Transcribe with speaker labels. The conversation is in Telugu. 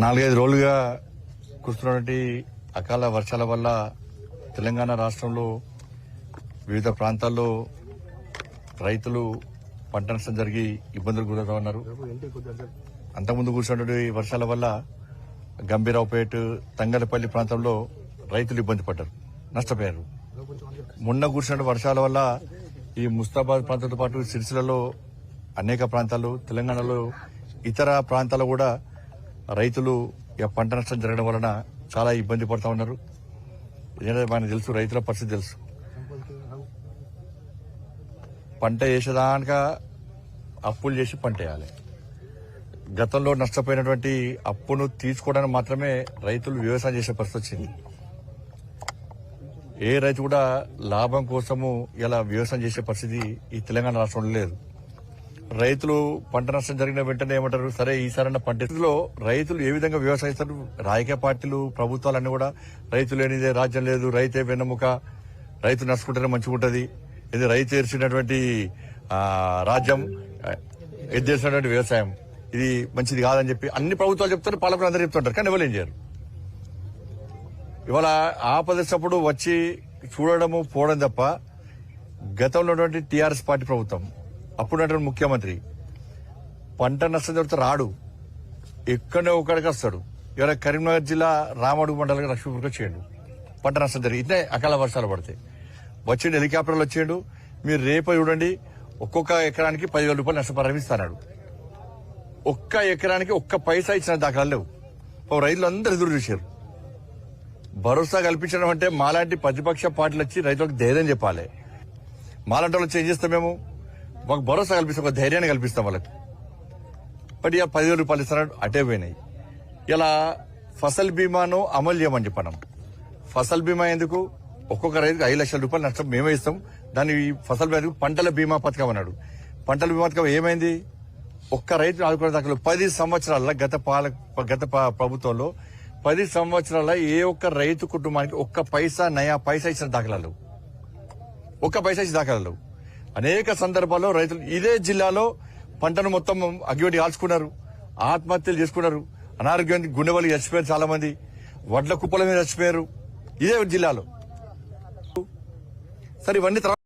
Speaker 1: 4-5 రోజులుగా కురుస్తున్నటువంటి అకాల వర్షాల వల్ల తెలంగాణ రాష్ట్రంలో వివిధ ప్రాంతాల్లో రైతులు పంట నష్టం జరిగి ఇబ్బందులు గురవుతా ఉన్నారు. అంతకుముందు కురిసినటువంటి వర్షాల వల్ల గంభీరావుపేట, తంగలపల్లి ప్రాంతంలో రైతులు ఇబ్బంది పడ్డారు, నష్టపోయారు. మొన్న కురిసిన వర్షాల వల్ల ఈ ముస్తాబాద్ ప్రాంతంతో పాటు సిరిసిల్లలో అనేక ప్రాంతాలు, తెలంగాణలో ఇతర ప్రాంతాల్లో కూడా రైతులు పంట నష్టం జరగడం వలన చాలా ఇబ్బంది పడుతూ ఉన్నారు. ఎందుకంటే మనకు తెలుసు, రైతుల పరిస్థితి తెలుసు. పంట వేసేదాక అప్పులు చేసి పంట వేయాలి. గతంలో నష్టపోయినటువంటి అప్పును తీసుకోవడానికి మాత్రమే రైతులు వ్యవసాయం చేసే పరిస్థితి వచ్చింది. ఏ రైతు కూడా లాభం కోసము ఇలా వ్యవసాయం చేసే పరిస్థితి ఈ తెలంగాణ రాష్ట్రంలో లేదు. రైతులు పంట నష్టం జరిగిన వెంటనే ఏమంటారు, సరే ఈసారన్న పంటలో రైతులు ఏ విధంగా వ్యవసాయిస్తారు. రాజకీయ పార్టీలు, ప్రభుత్వాలన్నీ కూడా రైతు లేనిదే రాజ్యం లేదు, రైతే వెన్నెముక, రైతు నడుచుకుంటేనే మంచిగా ఉంటుంది, ఇది రైతు ఏర్చినటువంటి రాజ్యం, ఎద్దేసినటువంటి వ్యవసాయం, ఇది మంచిది కాదని చెప్పి అన్ని ప్రభుత్వాలు చెప్తారు, పాలకులు అందరూ చెప్తుంటారు. కానీ ఎవరు ఏం చేయరు. ఇవాళ ఆపదప్పుడు వచ్చి చూడడము, పోవడం తప్ప గతంలో ఉన్నటువంటి టీఆర్ఎస్ పార్టీ ప్రభుత్వం, అప్పుడున్నటువంటి ముఖ్యమంత్రి పంట నష్టం జరిగితే రాడు, ఎక్కడో ఒకడికి వస్తాడు. ఇవాళ కరీంనగర్ జిల్లా రామడుగు మండలం లక్ష్మీపూర్కి వచ్చేయండు, పంట నష్టం జరిగి ఇట్లే అకాల వర్షాలు పడితే వచ్చిండు, హెలికాప్టర్లు వచ్చేయండు. మీరు రేపు చూడండి, ఒక్కొక్క ఎకరానికి 10,000 రూపాయలు నష్టపరిహారం ఇస్తాడు. ఒక్క ఎకరానికి ఒక్క పైసా ఇచ్చిన దాఖలాలు లేవు. రైతులు అందరూ ఎదురు చూశారు. భరోసా కల్పించడం అంటే మాలాంటి ప్రతిపక్ష పార్టీలు వచ్చి రైతులకు ధైర్యం చెప్పాలి. మాలాంటి వాళ్ళు చేంజ్ చేస్తాం, మేము మాకు భరోసా కల్పిస్తాం, ఒక ధైర్యాన్ని కల్పిస్తాం వాళ్ళకి. బట్ ఇక 10,000 రూపాయలు ఇస్తున్నాడు, అటే పోయినాయి. ఇలా ఫసల్ బీమాను అమలు చేయమని చెప్పాను. ఫసల్ బీమా ఎందుకు? ఒక్కొక్క రైతుకు 5 లక్షల రూపాయలు నష్టం మేమే ఇస్తాం. దాన్ని ఫసల్ బీమా పంటల బీమా పథకం అన్నాడు. పంటల బీమా పథకం ఏమైంది? ఒక్క రైతు ఆదుకునే దాఖలు 10 సంవత్సరాల గత ప్రభుత్వంలో 10 సంవత్సరాల ఏ ఒక్క రైతు కుటుంబానికి ఒక్క పైసా నయా పైసా ఇచ్చిన దాఖలాలు, ఒక్క పైసా ఇచ్చిన దాఖలాలు. అనేక సందర్భాల్లో రైతులు ఇదే జిల్లాలో పంటను మొత్తం అగ్గిపెట్టి కాల్చుకున్నారు, ఆత్మహత్యలు చేసుకున్నారు, అనారోగ్యానికి గుండెవల్లి చచ్చిపోయారు, చాలా మంది వడ్ల కుప్పల మీద చచ్చిపోయారు ఇదే జిల్లాలో. సరే, ఇవన్నీ